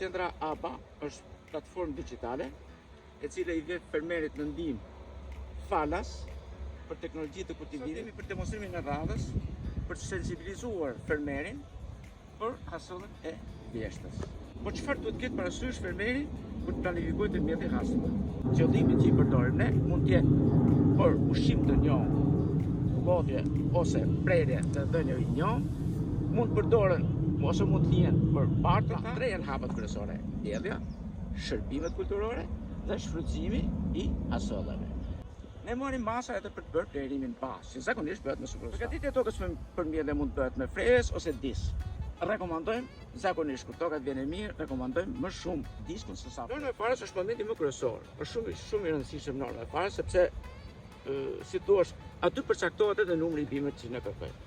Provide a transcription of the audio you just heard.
Qendra ABA është platformë digjitale e cila i vjen fermerit në ndihmë falas për teknologji të kultivimit, për demonstrimin e radhës, për të sensibilizuar fermerin për hasullën e vjeshtës. Po çfarë duhet ketë parasysh fermeri për të planifikojë të mjeti hasullën? Qëllimi që i përdorim ne mund të jetë për ushqim të njohur, lodhje ose prerje të dhënieve i njohur, mund përdoren ose mund të jenë për parta, tre janë hapat kryesore: mbledhja, shërbimet kulturore dhe shfrytëzimi i hasullave. Ne marrim masa edhe për të bërë plerimin pas, që zakonisht bëhet me superfshat. Përgatitja e tokës për mbledhje mund të bëhet me fres ose disk. Rekomandojmë zakonisht kur toka vjen e mirë, rekomandojmë më shumë diskun se sa. Norma e farës është momenti më kryesor. Është shumë i rëndësishëm norma e farës sepse si thua, aty përcaktohet edhe numri i bimëve që ne kërkojmë.